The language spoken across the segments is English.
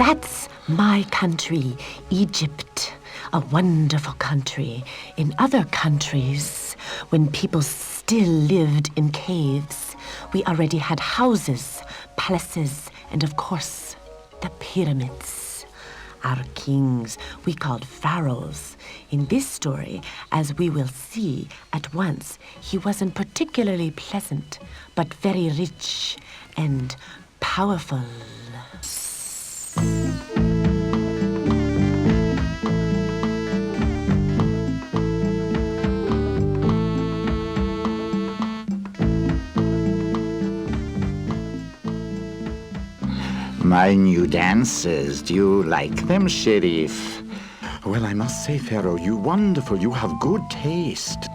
That's my country, Egypt. A wonderful country. In other countries, when people still lived in caves, we already had houses, palaces, and of course, the pyramids. Our kings we called pharaohs. In this story, as we will see at once, he wasn't particularly pleasant, but very rich and powerful. My new dancers, do you like them, Sheriff? Well, I must say, Pharaoh, you're wonderful. You have good taste.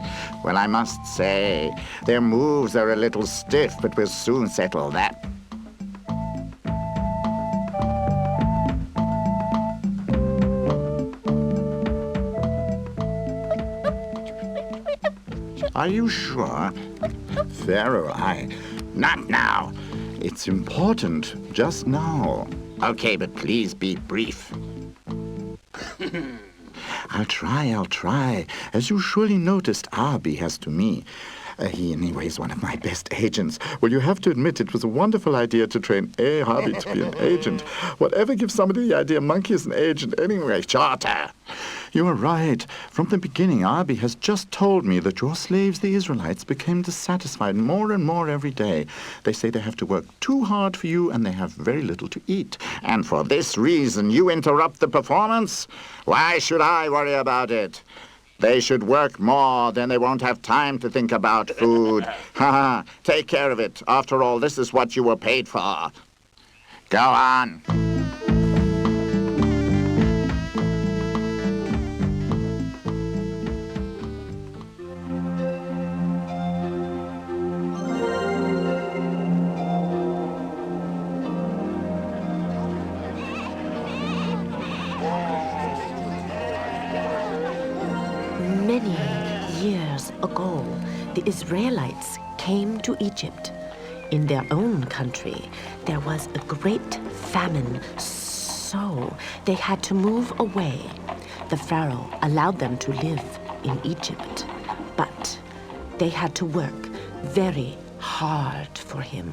Well, I must say, their moves are a little stiff, but we'll soon settle that. Are you sure? Pharaoh, Not now. It's important, just now. Okay, but please be brief. I'll try. As you surely noticed, Abi has to me. He, anyway, is one of my best agents. Well, you have to admit it was a wonderful idea to train Abi to be an agent. Whatever gives somebody the idea Monkey is an agent anyway? Charter! You are right. From the beginning, Abi has just told me that your slaves, the Israelites, became dissatisfied more and more every day. They say they have to work too hard for you and they have very little to eat. And for this reason, you interrupt the performance? Why should I worry about it? They should work more, then they won't have time to think about food. Take care of it. After all, this is what you were paid for. Go on. Many years ago, the Israelites came to Egypt. In their own country, there was a great famine, so they had to move away. The Pharaoh allowed them to live in Egypt, but they had to work very hard for him.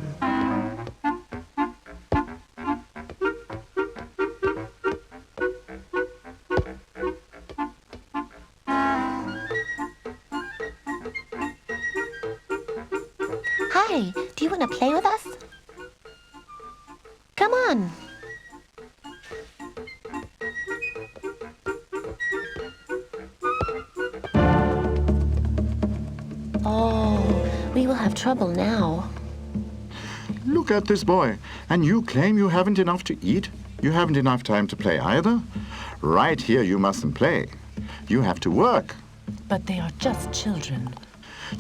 Hi, do you want to play with us? Come on. Oh, we will have trouble now. Look at this boy. And you claim you haven't enough to eat? You haven't enough time to play either? Right here you mustn't play. You have to work. But they are just children.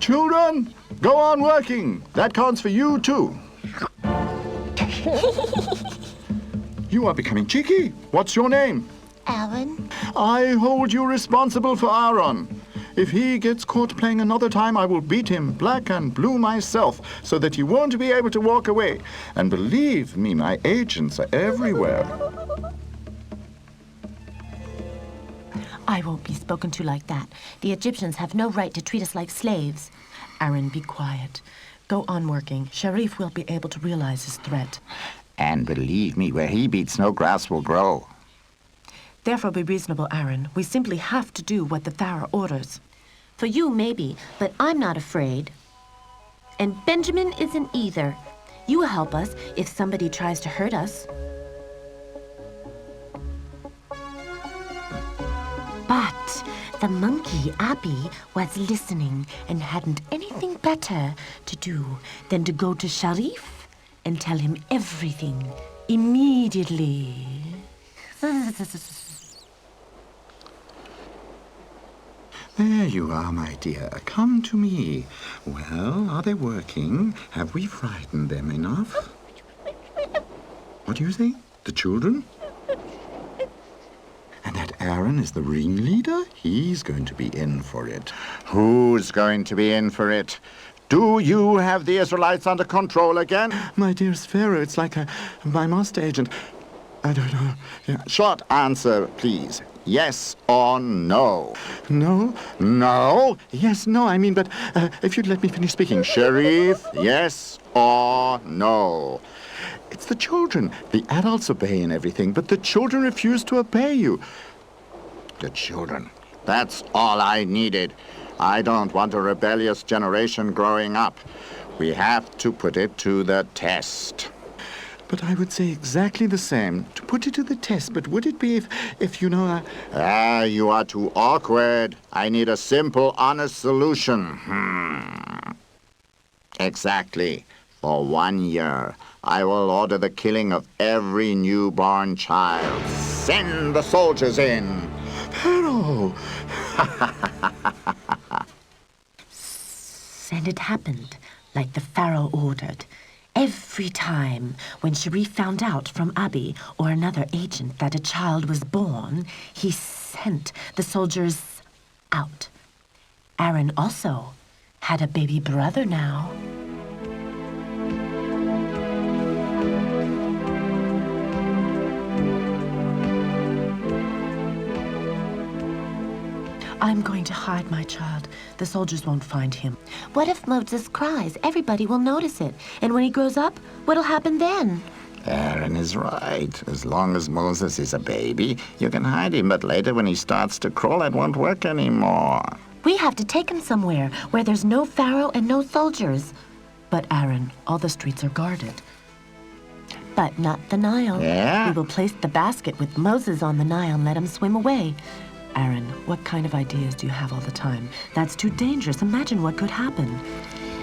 Children, go on working. That counts for you, too. You are becoming cheeky. What's your name? Aaron? I hold you responsible for Aaron. If he gets caught playing another time, I will beat him black and blue myself so that he won't be able to walk away. And believe me, my agents are everywhere. I won't be spoken to like that. The Egyptians have no right to treat us like slaves. Aaron, be quiet. Go on working. Sharif will be able to realize his threat. And believe me, where he beats, no grass will grow. Therefore, be reasonable, Aaron. We simply have to do what the Pharaoh orders. For you, maybe, but I'm not afraid. And Benjamin isn't either. You will help us if somebody tries to hurt us. But the monkey, Abi, was listening and hadn't anything better to do than to go to Sharif and tell him everything immediately. There you are, my dear. Come to me. Well, are they working? Have we frightened them enough? What do you think? The children? And that Aaron is the ringleader? He's going to be in for it. Who's going to be in for it? Do you have the Israelites under control again? My dearest Pharaoh, it's like my master agent. I don't know. Yeah. Short answer, please. Yes or no? No? No? Yes, no. I mean, but if you'd let me finish speaking. Sharif, yes or no? It's the children. The adults obey and everything, but the children refuse to obey you. The children. That's all I needed. I don't want a rebellious generation growing up. We have to put it to the test. But I would say exactly the same. To put it to the test, but would it be if you know... you are too awkward. I need a simple, honest solution. Exactly. For 1 year, I will order the killing of every newborn child. Send the soldiers in. Pharaoh! And it happened, like the Pharaoh ordered. Every time when Sharif found out from Abi or another agent that a child was born, he sent the soldiers out. Aaron also had a baby brother now. I'm going to hide my child. The soldiers won't find him. What if Moses cries? Everybody will notice it. And when he grows up, what'll happen then? Aaron is right. As long as Moses is a baby, you can hide him, but later when he starts to crawl, it won't work anymore. We have to take him somewhere where there's no Pharaoh and no soldiers. But Aaron, all the streets are guarded. But not the Nile. Yeah? We will place the basket with Moses on the Nile and let him swim away. Aaron, what kind of ideas do you have all the time? That's too dangerous. Imagine what could happen.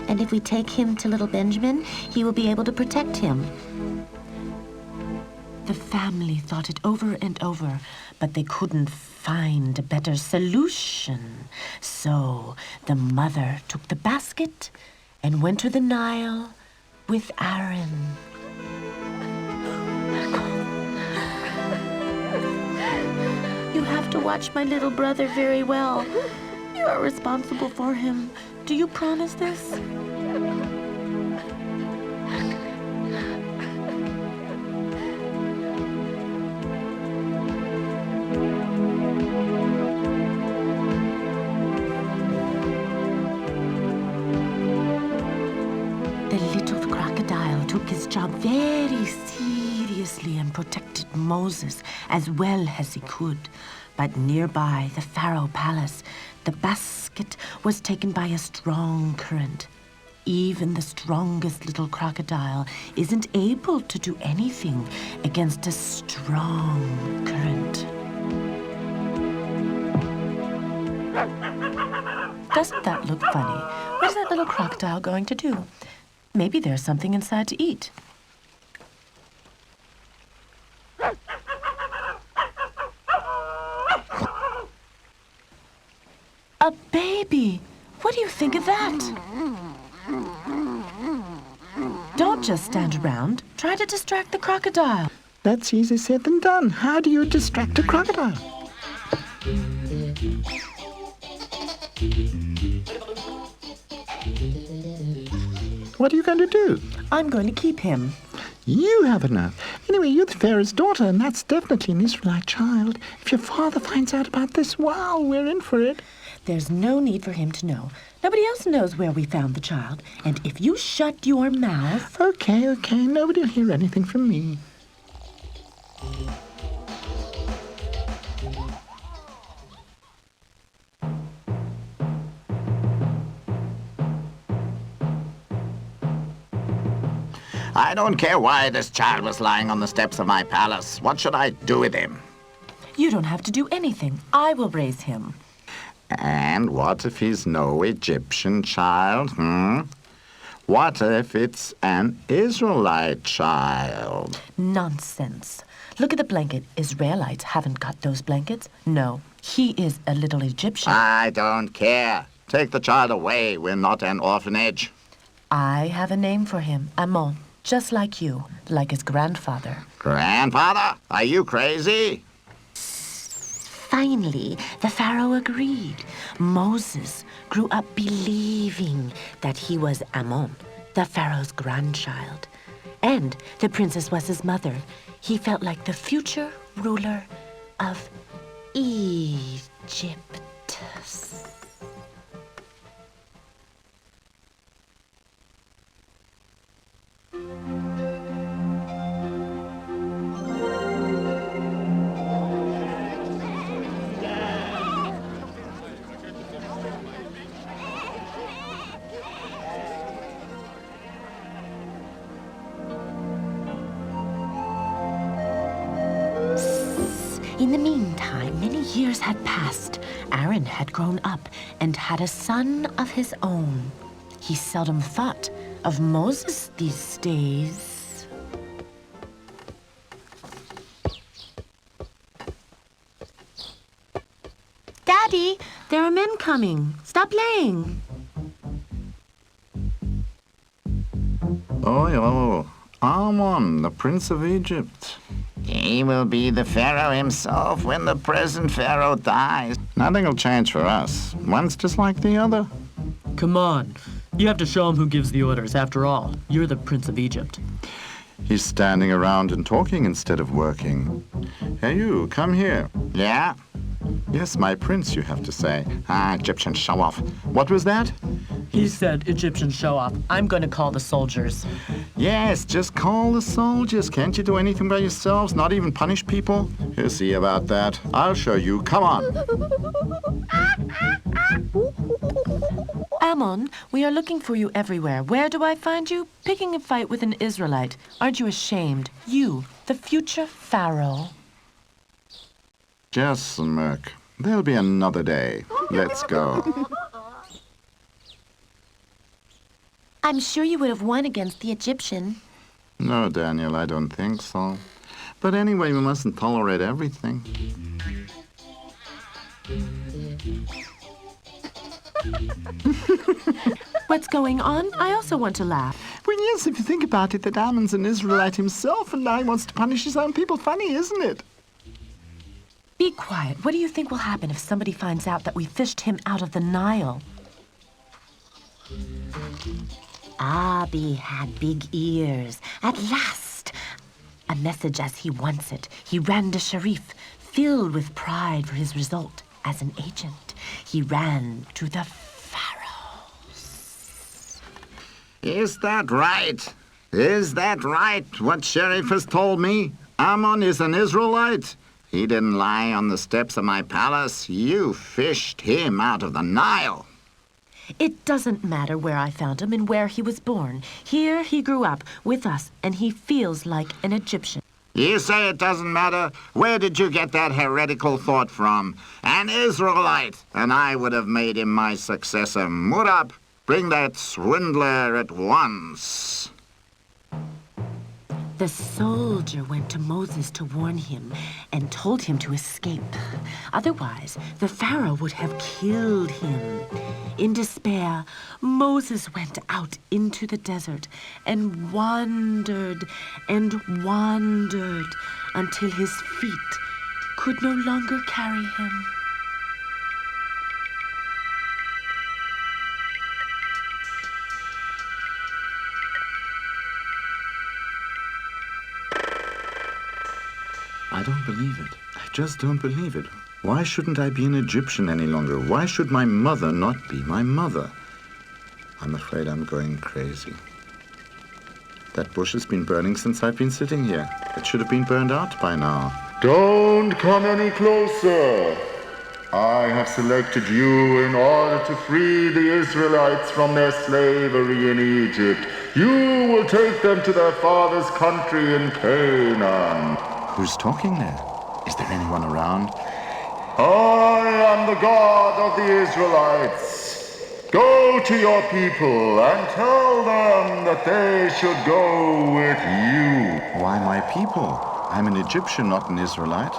And if we take him to little Benjamin, he will be able to protect him. The family thought it over and over, but they couldn't find a better solution. So the mother took the basket and went to the Nile with Aaron. You have to watch my little brother very well. You are responsible for him. Do you promise this? The little crocodile took his job very seriously and protected Moses as well as he could. But nearby the Pharaoh palace, the basket was taken by a strong current. Even the strongest little crocodile isn't able to do anything against a strong current. Doesn't that look funny? What is that little crocodile going to do? Maybe there's something inside to eat. A baby! What do you think of that? Don't just stand around. Try to distract the crocodile. That's easier said than done. How do you distract a crocodile? What are you going to do? I'm going to keep him. You have enough. Anyway, you're the Pharaoh's daughter, and that's definitely an Israelite child. If your father finds out about this, well, we're in for it. There's no need for him to know. Nobody else knows where we found the child. And if you shut your mouth... Okay. Nobody'll hear anything from me. I don't care why this child was lying on the steps of my palace. What should I do with him? You don't have to do anything. I will raise him. And what if he's no Egyptian child, What if it's an Israelite child? Nonsense. Look at the blanket. Israelites haven't got those blankets. No, he is a little Egyptian. I don't care. Take the child away. We're not an orphanage. I have a name for him, Amon, just like you, like his grandfather. Grandfather, are you crazy? Finally, the Pharaoh agreed. Moses grew up believing that he was Amon, the Pharaoh's grandchild. And the princess was his mother. He felt like the future ruler of Egypt. In the meantime, many years had passed. Aaron had grown up and had a son of his own. He seldom thought of Moses these days. Daddy, there are men coming. Stop playing. Oh, Ammon, the Prince of Egypt. He will be the Pharaoh himself when the present Pharaoh dies. Nothing will change for us. One's just like the other. Come on. You have to show him who gives the orders. After all, you're the Prince of Egypt. He's standing around and talking instead of working. Hey, you, come here. Yeah? Yes, my prince, you have to say. Ah, Egyptian show-off. What was that? He said, Egyptian show-off. I'm going to call the soldiers. Yes, just call the soldiers. Can't you do anything by yourselves? Not even punish people? He'll see about that. I'll show you. Come on. Ammon, we are looking for you everywhere. Where do I find you? Picking a fight with an Israelite. Aren't you ashamed? You, the future Pharaoh. Just smirk. There'll be another day. Let's go. I'm sure you would have won against the Egyptian. No, Daniel, I don't think so. But anyway, we mustn't tolerate everything. What's going on? I also want to laugh. Well, yes, if you think about it, that Ammon's an Israelite himself, and now he wants to punish his own people. Funny, isn't it? Be quiet. What do you think will happen if somebody finds out that we fished him out of the Nile? Abi had big ears. At last! A message as he wants it. He ran to Sharif, filled with pride for his result as an agent. He ran to the pharaohs. Is that right? Is that right, what Sheriff has told me? Ammon is an Israelite? He didn't lie on the steps of my palace. You fished him out of the Nile. It doesn't matter where I found him and where he was born. Here he grew up with us, and he feels like an Egyptian. You say it doesn't matter? Where did you get that heretical thought from? An Israelite, and I would have made him my successor. Murab, bring that swindler at once. The soldier went to Moses to warn him and told him to escape. Otherwise, the Pharaoh would have killed him. In despair, Moses went out into the desert and wandered until his feet could no longer carry him. I don't believe it. I just don't believe it. Why shouldn't I be an Egyptian any longer? Why should my mother not be my mother? I'm afraid I'm going crazy. That bush has been burning since I've been sitting here. It should have been burned out by now. Don't come any closer. I have selected you in order to free the Israelites from their slavery in Egypt. You will take them to their father's country in Canaan. Who's talking there? Is there anyone around? I am the God of the Israelites. Go to your people and tell them that they should go with you. Why my people? I'm an Egyptian, not an Israelite.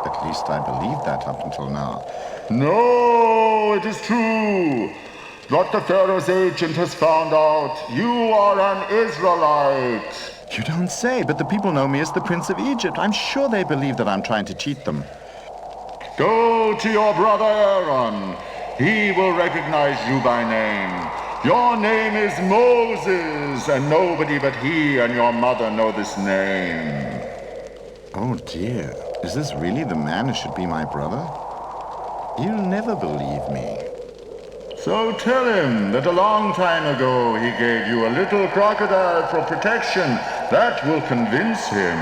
At least I believed that up until now. No, it is true. What the Pharaoh's agent has found out. You are an Israelite. You don't say, but the people know me as the Prince of Egypt. I'm sure they believe that I'm trying to cheat them. Go to your brother Aaron. He will recognize you by name. Your name is Moses, and nobody but he and your mother know this name. Oh dear, is this really the man who should be my brother? He'll never believe me. So tell him that a long time ago he gave you a little crocodile for protection. That will convince him.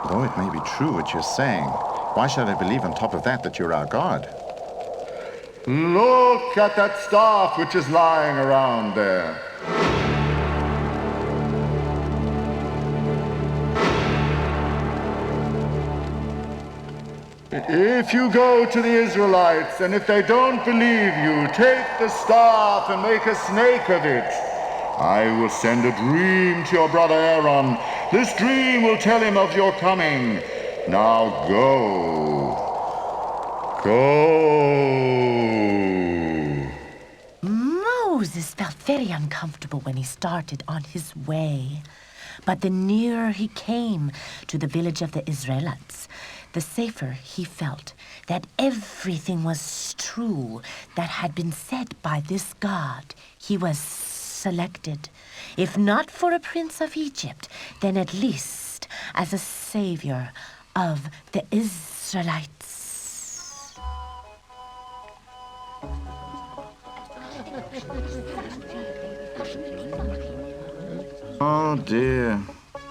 Though it may be true what you're saying, why should I believe on top of that you're our God? Look at that staff which is lying around there. If you go to the Israelites, and if they don't believe you, take the staff and make a snake of it. I will send a dream to your brother Aaron. This dream will tell him of your coming. Now go. Go. Moses felt very uncomfortable when he started on his way. But the nearer he came to the village of the Israelites, the safer he felt that everything was true that had been said by this God. He was selected, if not for a prince of Egypt, then at least as a savior of the Israelites. Oh dear,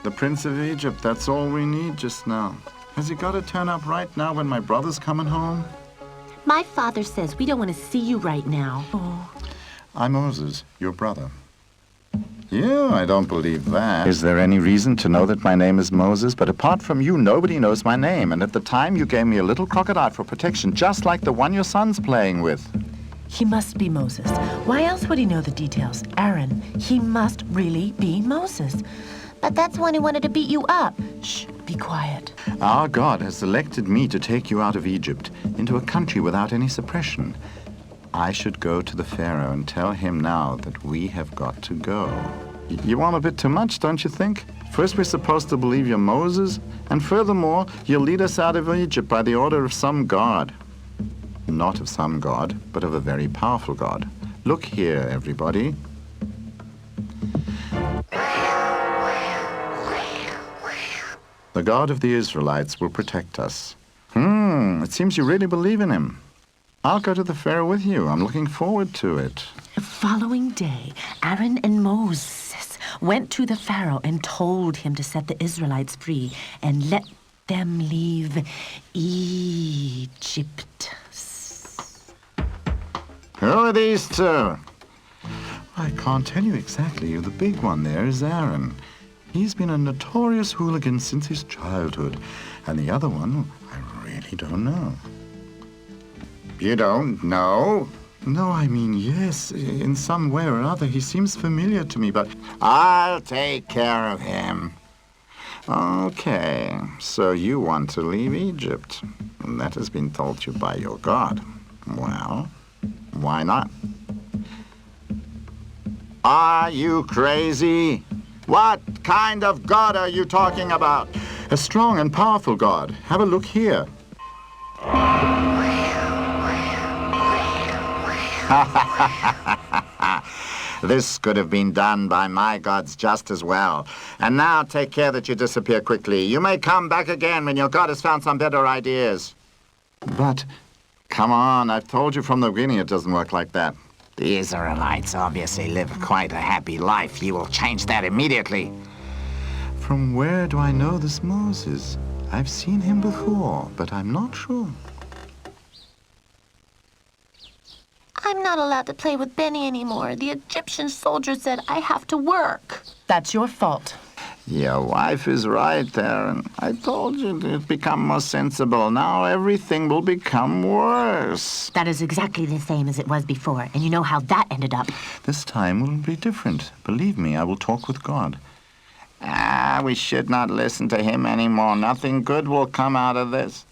the Prince of Egypt, that's all we need just now. Has he got to turn up right now when my brother's coming home? My father says we don't want to see you right now. Oh. I'm Moses, your brother. Yeah, I don't believe that. Is there any reason to know that my name is Moses? But apart from you, nobody knows my name. And at the time, you gave me a little crocodile for protection, just like the one your son's playing with. He must be Moses. Why else would he know the details? Aaron, he must really be Moses. But that's the one who wanted to beat you up. Shh, be quiet. Our God has selected me to take you out of Egypt, into a country without any suppression. I should go to the Pharaoh and tell him now that we have got to go. You want a bit too much, don't you think? First we're supposed to believe you're Moses, and furthermore, you'll lead us out of Egypt by the order of some god. Not of some god, but of a very powerful god. Look here, everybody. The God of the Israelites will protect us. It seems you really believe in him. I'll go to the Pharaoh with you. I'm looking forward to it. The following day, Aaron and Moses went to the Pharaoh and told him to set the Israelites free and let them leave Egypt. Who are these two? I can't tell you exactly. The big one there is Aaron. He's been a notorious hooligan since his childhood. And the other one, I really don't know. You don't know? No, I mean, yes, in some way or other. He seems familiar to me, but... I'll take care of him. Okay, so you want to leave Egypt. And that has been told you by your God. Well, why not? Are you crazy? What kind of God are you talking about? A strong and powerful God. Have a look here. This could have been done by my gods just as well. And now take care that you disappear quickly. You may come back again when your god has found some better ideas. But, come on, I've told you from the beginning it doesn't work like that. The Israelites obviously live quite a happy life. You will change that immediately. From where do I know this Moses? I've seen him before, but I'm not sure. I'm not allowed to play with Benny anymore. The Egyptian soldier said I have to work. That's your fault. Your wife is right, Aaron. I told you to become more sensible. Now everything will become worse. That is exactly the same as it was before, and you know how that ended up. This time will be different. Believe me, I will talk with God. We should not listen to him anymore. Nothing good will come out of this.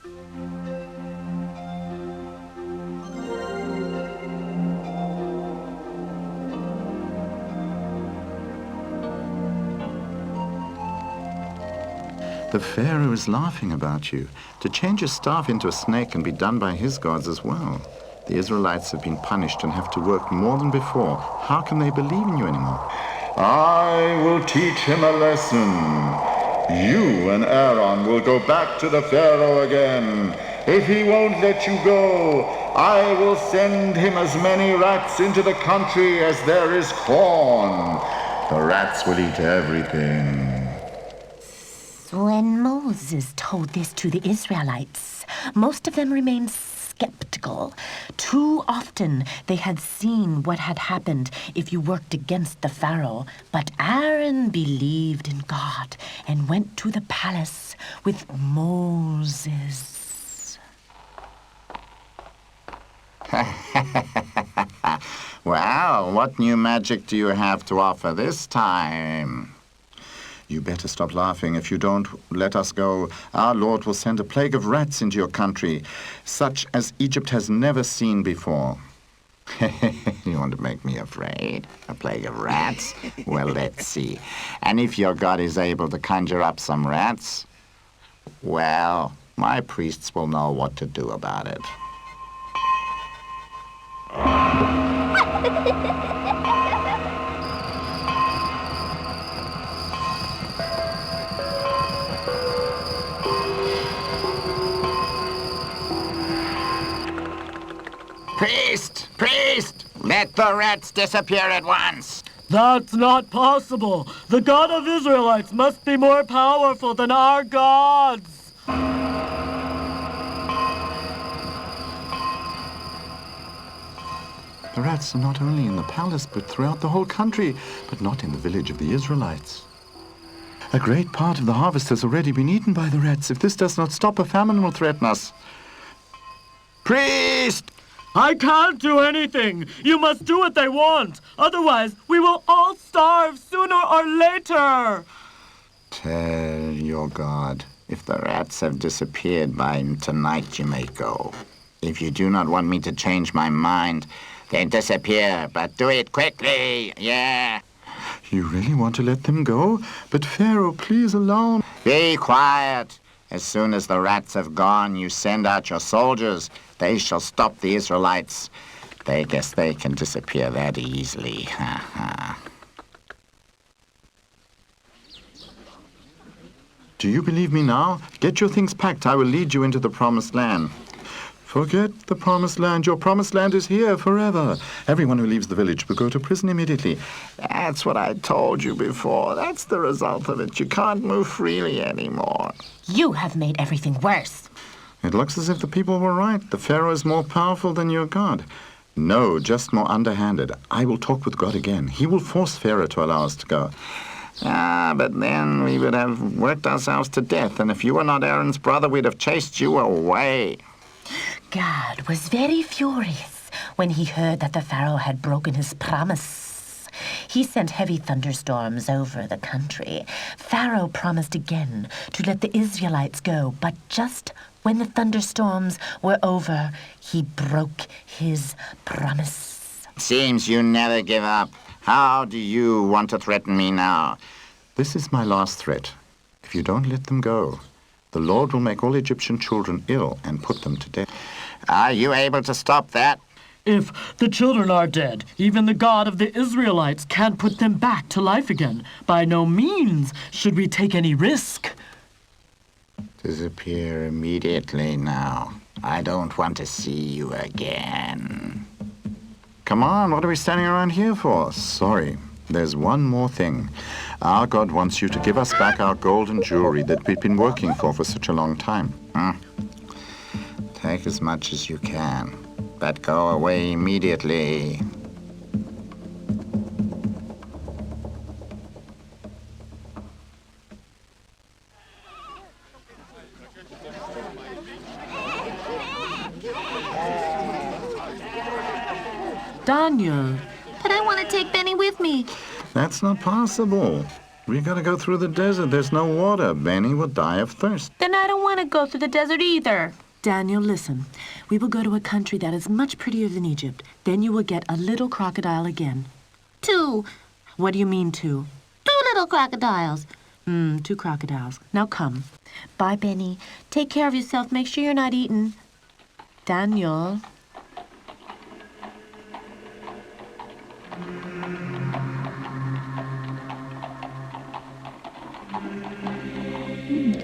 The Pharaoh is laughing about you. To change a staff into a snake can be done by his gods as well. The Israelites have been punished and have to work more than before. How can they believe in you anymore? I will teach him a lesson. You and Aaron will go back to the Pharaoh again. If he won't let you go, I will send him as many rats into the country as there is corn. The rats will eat everything. When Moses told this to the Israelites, most of them remained skeptical. Too often they had seen what had happened if you worked against the Pharaoh. But Aaron believed in God and went to the palace with Moses. Well, what new magic do you have to offer this time? You better stop laughing. If you don't let us go, our Lord will send a plague of rats into your country, such as Egypt has never seen before. You want to make me afraid? A plague of rats? Well, let's see. And if your God is able to conjure up some rats, well, my priests will know what to do about it. Priest! Let the rats disappear at once! That's not possible. The God of Israelites must be more powerful than our gods. The rats are not only in the palace, but throughout the whole country, but not in the village of the Israelites. A great part of the harvest has already been eaten by the rats. If this does not stop, a famine will threaten us. Priest! I can't do anything. You must do what they want. Otherwise, we will all starve sooner or later. Tell your God, if the rats have disappeared by tonight, you may go. If you do not want me to change my mind, then disappear, but do it quickly, yeah. You really want to let them go? But Pharaoh, please alone. Be quiet. As soon as the rats have gone, you send out your soldiers. They shall stop the Israelites. They guess they can disappear that easily. Ha ha. Do you believe me now? Get your things packed. I will lead you into the promised land. Forget the promised land. Your promised land is here forever. Everyone who leaves the village will go to prison immediately. That's what I told you before. That's the result of it. You can't move freely anymore. You have made everything worse. It looks as if the people were right. The Pharaoh is more powerful than your God. No, just more underhanded. I will talk with God again. He will force Pharaoh to allow us to go. But then we would have worked ourselves to death, and if you were not Aaron's brother, we'd have chased you away. God was very furious when he heard that the Pharaoh had broken his promise. He sent heavy thunderstorms over the country. Pharaoh promised again to let the Israelites go, but just when the thunderstorms were over, he broke his promise. Seems you never give up. How do you want to threaten me now? This is my last threat. If you don't let them go, the Lord will make all Egyptian children ill and put them to death. Are you able to stop that? If the children are dead, even the God of the Israelites can't put them back to life again. By no means should we take any risk. Disappear immediately now. I don't want to see you again. Come on, what are we standing around here for? Sorry, there's one more thing. Our God wants you to give us back our gold and jewelry that we've been working for such a long time. Take as much as you can, but go away immediately. Daniel. But I want to take Benny with me. That's not possible. We gotta go through the desert. There's no water. Benny will die of thirst. Then I don't want to go through the desert either. Daniel, listen. We will go to a country that is much prettier than Egypt. Then you will get a little crocodile again. 2. What do you mean, 2? 2 little crocodiles. 2 crocodiles. Now come. Bye, Benny. Take care of yourself. Make sure you're not eaten. Daniel.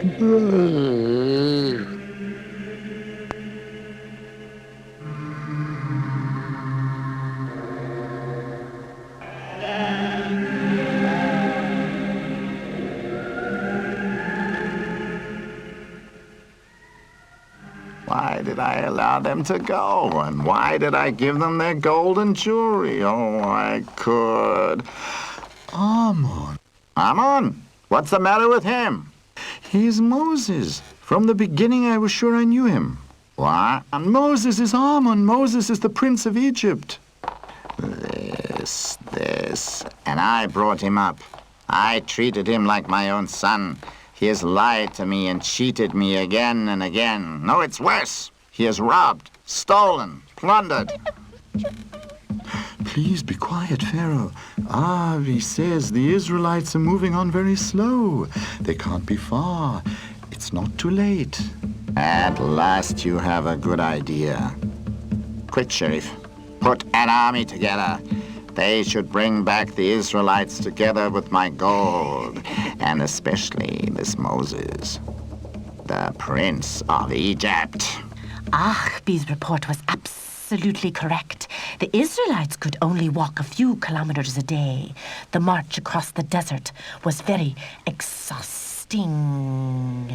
Why did I allow them to go? And why did I give them their golden jewelry? Oh, I could. Amon. Ammon? What's the matter with him? He's Moses. From the beginning, I was sure I knew him. What? And Moses is Amon. Moses is the prince of Egypt. This. And I brought him up. I treated him like my own son. He has lied to me and cheated me again and again. No, it's worse. He has robbed, stolen, plundered. Please be quiet, Pharaoh. He says the Israelites are moving on very slow. They can't be far. It's not too late. At last you have a good idea. Quick, Sheriff. Put an army together. They should bring back the Israelites together with my gold, and especially this Moses, the Prince of Egypt. Achbe's report was absolutely correct. The Israelites could only walk a few kilometers a day. The march across the desert was very exhausting.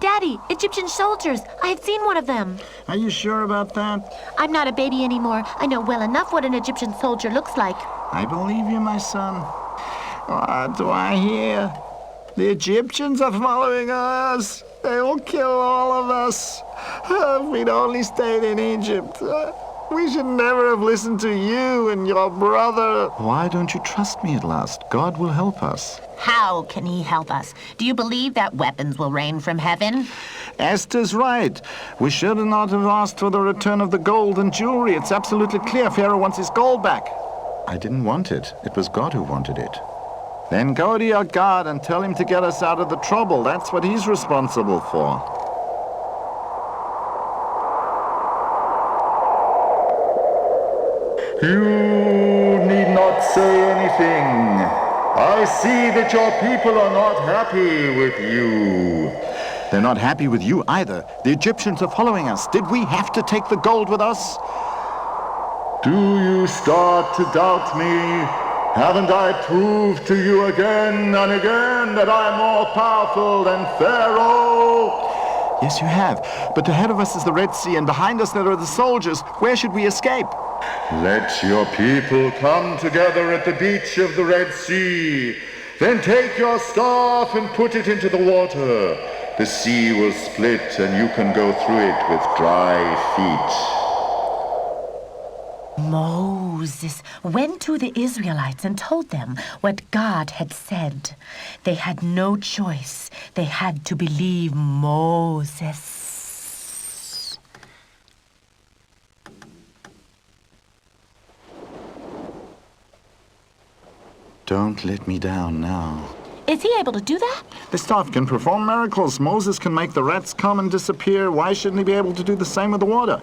Daddy, Egyptian soldiers. I have seen one of them. Are you sure about that? I'm not a baby anymore. I know well enough what an Egyptian soldier looks like. I believe you, my son. What do I hear? The Egyptians are following us. They will kill all of us. If we'd only stayed in Egypt. We should never have listened to you and your brother. Why don't you trust me at last? God will help us. How can he help us? Do you believe that weapons will rain from heaven? Esther's right. We should not have asked for the return of the gold and jewelry. It's absolutely clear Pharaoh wants his gold back. I didn't want it. It was God who wanted it. Then go to your God and tell him to get us out of the trouble. That's what he's responsible for. You need not say anything. I see that your people are not happy with you. They're not happy with you either. The Egyptians are following us. Did we have to take the gold with us? Do you start to doubt me? Haven't I proved to you again and again that I'm more powerful than Pharaoh? Yes, you have. But ahead of us is the Red Sea, and behind us there are the soldiers. Where should we escape? Let your people come together at the beach of the Red Sea. Then take your staff and put it into the water. The sea will split and you can go through it with dry feet. Moses went to the Israelites and told them what God had said. They had no choice. They had to believe Moses. Don't let me down now. Is he able to do that? The staff can perform miracles. Moses can make the rats come and disappear. Why shouldn't he be able to do the same with the water?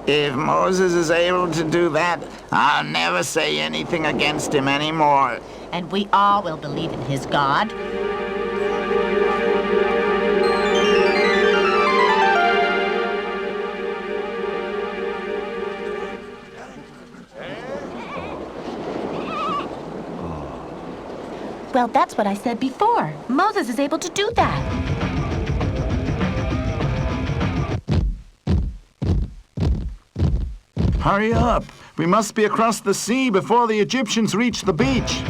If Moses is able to do that, I'll never say anything against him anymore. And we all will believe in his God. Well, that's what I said before. Moses is able to do that. Hurry up! We must be across the sea before the Egyptians reach the beach.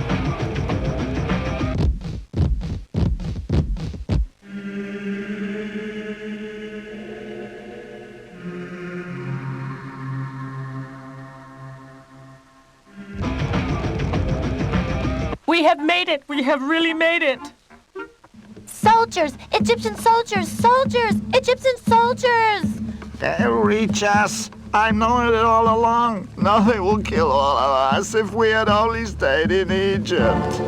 We have made it! We have really made it! Soldiers! Egyptian soldiers! Soldiers! Egyptian soldiers! They'll reach us. I've known it all along. Now they will kill all of us if we had only stayed in Egypt.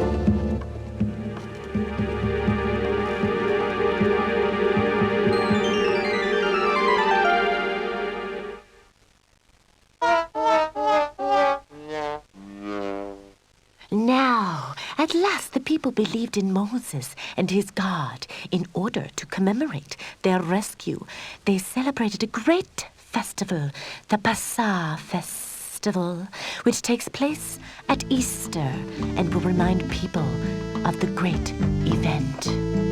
Now, at last the people believed in Moses and his God. In order to commemorate their rescue, they celebrated a great festival, the Passah Festival, which takes place at Easter and will remind people of the great event.